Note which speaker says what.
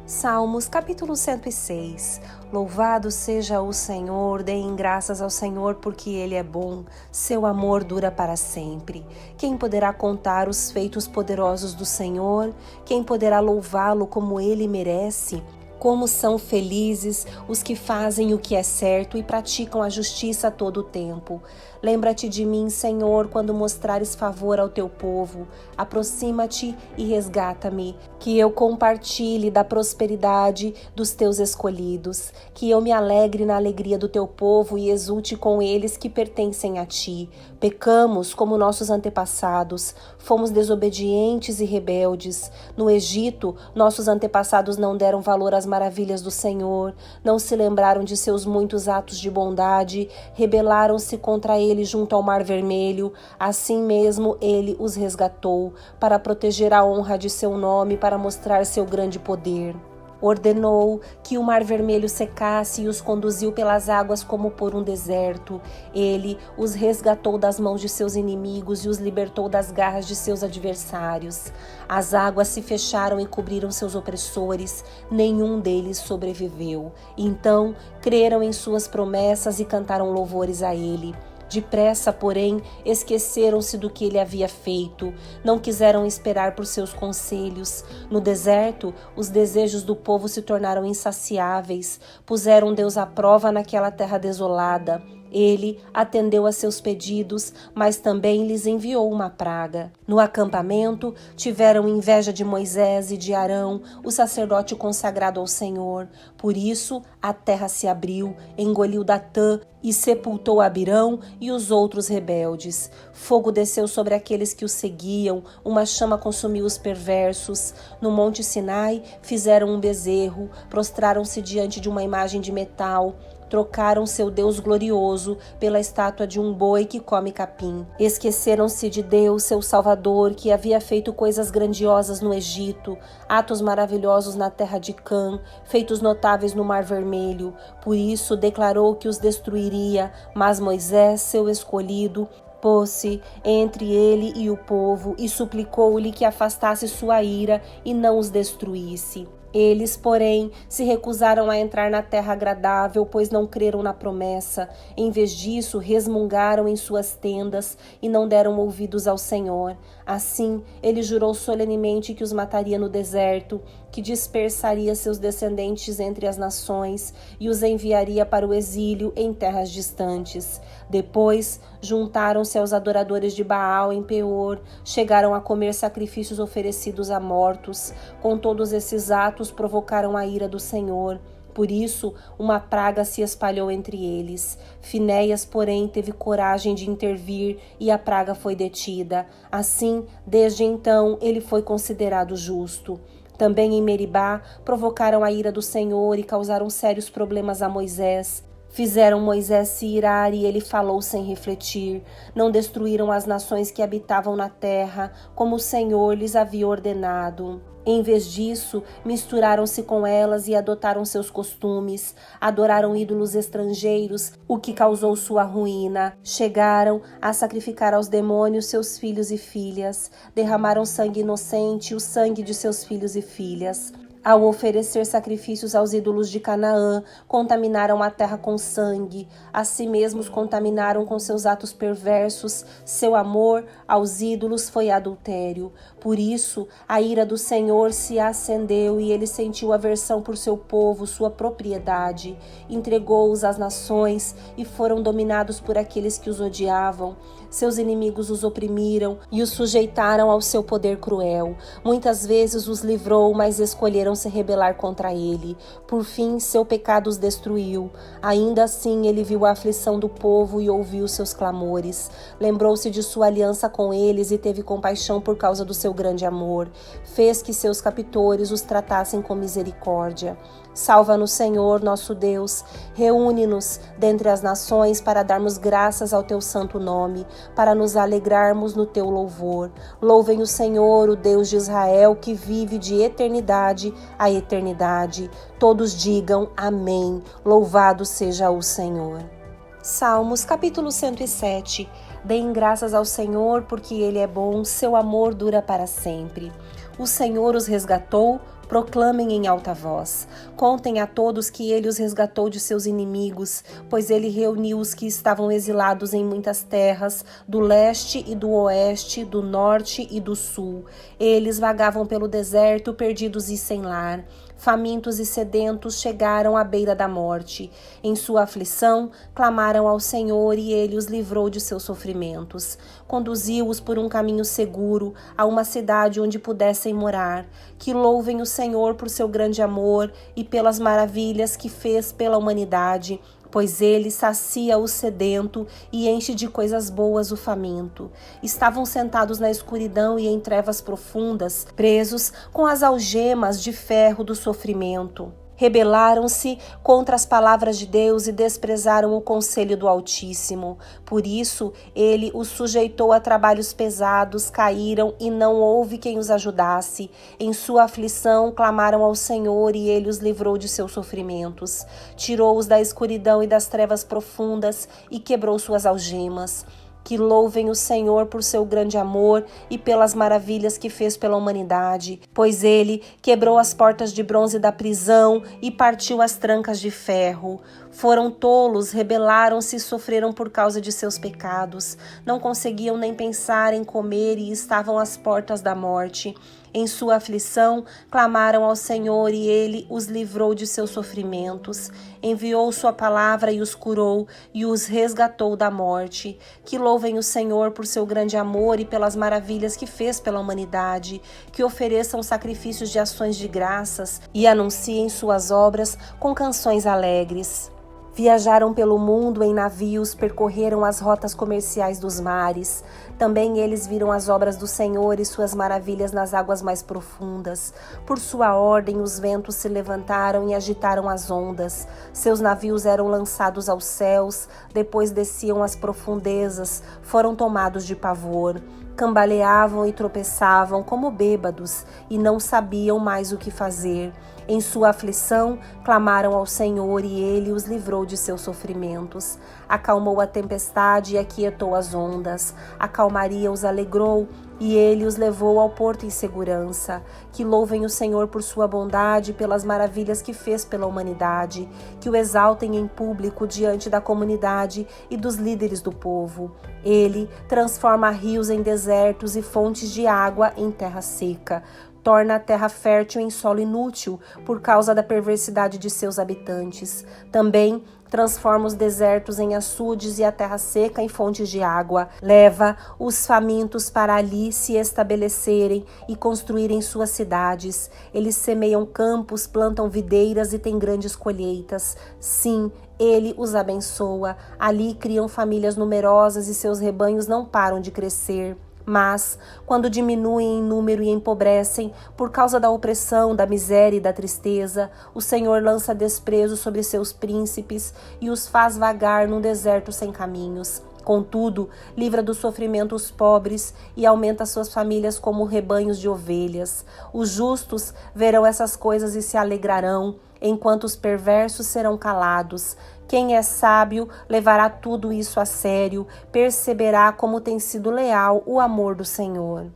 Speaker 1: Salmos capítulo 106. Louvado seja o Senhor, deem graças ao Senhor porque Ele é bom, seu amor dura para sempre. Quem poderá contar os feitos poderosos do Senhor? Quem poderá louvá-lo como Ele merece? Como são felizes os que fazem o que é certo e praticam a justiça a todo o tempo. Lembra-te de mim, Senhor, quando mostrares favor ao teu povo. Aproxima-te e resgata-me, que eu compartilhe da prosperidade dos teus escolhidos, que eu me alegre na alegria do teu povo e exulte com eles que pertencem a ti. Pecamos como nossos antepassados, fomos desobedientes e rebeldes. No Egito, nossos antepassados não deram valor às maravilhas do Senhor, não se lembraram de seus muitos atos de bondade, rebelaram-se contra ele junto ao Mar Vermelho. Assim mesmo ele os resgatou, para proteger a honra de seu nome, para mostrar seu grande poder. Ordenou que o Mar Vermelho secasse e os conduziu pelas águas como por um deserto. Ele os resgatou das mãos de seus inimigos e os libertou das garras de seus adversários. As águas se fecharam e cobriram seus opressores, nenhum deles sobreviveu. Então creram em suas promessas e cantaram louvores a ele. Depressa, porém, esqueceram-se do que ele havia feito, não quiseram esperar por seus conselhos. No deserto, os desejos do povo se tornaram insaciáveis, puseram Deus à prova naquela terra desolada. Ele atendeu a seus pedidos, mas também lhes enviou uma praga. No acampamento, tiveram inveja de Moisés e de Arão, o sacerdote consagrado ao Senhor. Por isso, a terra se abriu, engoliu Datã e sepultou Abirão e os outros rebeldes. Fogo desceu sobre aqueles que o seguiam, uma chama consumiu os perversos. No Monte Sinai, fizeram um bezerro, prostraram-se diante de uma imagem de metal. Trocaram seu Deus glorioso pela estátua de um boi que come capim. Esqueceram-se de Deus, seu Salvador, que havia feito coisas grandiosas no Egito, atos maravilhosos na terra de Cã, feitos notáveis no Mar Vermelho. Por isso declarou que os destruiria, mas Moisés, seu escolhido, pôs-se entre ele e o povo e suplicou-lhe que afastasse sua ira e não os destruísse. Eles, porém, se recusaram a entrar na terra agradável, pois não creram na promessa. Em vez disso, resmungaram em suas tendas e não deram ouvidos ao Senhor. Assim, ele jurou solenemente que os mataria no deserto, que dispersaria seus descendentes entre as nações e os enviaria para o exílio em terras distantes. Depois, juntaram-se aos adoradores de Baal em Peor, chegaram a comer sacrifícios oferecidos a mortos. Com todos esses atos, provocaram a ira do Senhor. Por isso, uma praga se espalhou entre eles. Finéias, porém, teve coragem de intervir e a praga foi detida. Assim, desde então, ele foi considerado justo. Também em Meribá, provocaram a ira do Senhor e causaram sérios problemas a Moisés. Fizeram Moisés se irar e ele falou sem refletir. Não destruíram as nações que habitavam na terra, como o Senhor lhes havia ordenado. Em vez disso, misturaram-se com elas e adotaram seus costumes, adoraram ídolos estrangeiros, o que causou sua ruína. Chegaram a sacrificar aos demônios seus filhos e filhas, derramaram sangue inocente, o sangue de seus filhos e filhas. Ao oferecer sacrifícios aos ídolos de Canaã, contaminaram a terra com sangue. A si mesmos contaminaram com seus atos perversos. Seu amor aos ídolos foi adultério. Por isso, a ira do Senhor se acendeu e ele sentiu aversão por seu povo, sua propriedade. Entregou-os às nações e foram dominados por aqueles que os odiavam. Seus inimigos os oprimiram e os sujeitaram ao seu poder cruel. Muitas vezes os livrou, mas escolheram se rebelar contra ele. Por fim, seu pecado os destruiu. Ainda assim, ele viu a aflição do povo e ouviu seus clamores. Lembrou-se de sua aliança com eles e teve compaixão por causa do seu grande amor. Fez que seus captores os tratassem com misericórdia. Salva-nos, Senhor, nosso Deus. Reúne-nos dentre as nações para darmos graças ao teu santo nome, para nos alegrarmos no teu louvor. Louvem o Senhor, o Deus de Israel, que vive de eternidade a eternidade. Todos digam amém. Louvado seja o Senhor. Salmos capítulo 107. Deem graças ao Senhor, porque Ele é bom, seu amor dura para sempre. O Senhor os resgatou, Proclamem em alta voz. Contem a todos que ele os resgatou de seus inimigos, pois ele reuniu os que estavam exilados em muitas terras, do leste e do oeste, do norte e do sul. Eles vagavam pelo deserto, perdidos e sem lar. Famintos e sedentos chegaram à beira da morte. Em sua aflição, clamaram ao Senhor e ele os livrou de seus sofrimentos. Conduziu-os por um caminho seguro a uma cidade onde pudessem morar. Que louvem o Senhor por seu grande amor e pelas maravilhas que fez pela humanidade, pois ele sacia o sedento e enche de coisas boas o faminto. Estavam sentados na escuridão e em trevas profundas, presos com as algemas de ferro do sofrimento. Rebelaram-se contra as palavras de Deus e desprezaram o conselho do Altíssimo. Por isso, ele os sujeitou a trabalhos pesados, caíram e não houve quem os ajudasse. Em sua aflição, clamaram ao Senhor e ele os livrou de seus sofrimentos. Tirou-os da escuridão e das trevas profundas e quebrou suas algemas. Que louvem o Senhor por seu grande amor e pelas maravilhas que fez pela humanidade, pois ele quebrou as portas de bronze da prisão e partiu as trancas de ferro. Foram tolos, rebelaram-se e sofreram por causa de seus pecados. Não conseguiam nem pensar em comer e estavam às portas da morte. Em sua aflição, clamaram ao Senhor e ele os livrou de seus sofrimentos. Enviou sua palavra e os curou e os resgatou da morte. Que louvem o Senhor por seu grande amor e pelas maravilhas que fez pela humanidade. Que ofereçam sacrifícios de ações de graças e anunciem suas obras com canções alegres. Viajaram pelo mundo em navios, percorreram as rotas comerciais dos mares. Também eles viram as obras do Senhor e suas maravilhas nas águas mais profundas. Por sua ordem, os ventos se levantaram e agitaram as ondas. Seus navios eram lançados aos céus, depois desciam às profundezas, foram tomados de pavor. Cambaleavam e tropeçavam como bêbados e não sabiam mais o que fazer. Em sua aflição, clamaram ao Senhor e ele os livrou de seus sofrimentos. Acalmou a tempestade e aquietou as ondas. A calmaria os alegrou e ele os levou ao porto em segurança. Que louvem o Senhor por sua bondade e pelas maravilhas que fez pela humanidade. Que o exaltem em público diante da comunidade e dos líderes do povo. Ele transforma rios em desertos e fontes de água em terra seca. Torna a terra fértil em solo inútil por causa da perversidade de seus habitantes. Também transforma os desertos em açudes e a terra seca em fontes de água. Leva os famintos para ali se estabelecerem e construírem suas cidades. Eles semeiam campos, plantam videiras e têm grandes colheitas. Sim, ele os abençoa. Ali criam famílias numerosas e seus rebanhos não param de crescer. Mas, quando diminuem em número e empobrecem, por causa da opressão, da miséria e da tristeza, o Senhor lança desprezo sobre seus príncipes e os faz vagar num deserto sem caminhos. Contudo, livra do sofrimento os pobres e aumenta suas famílias como rebanhos de ovelhas. Os justos verão essas coisas e se alegrarão, enquanto os perversos serão calados. Quem é sábio levará tudo isso a sério, perceberá como tem sido leal o amor do Senhor.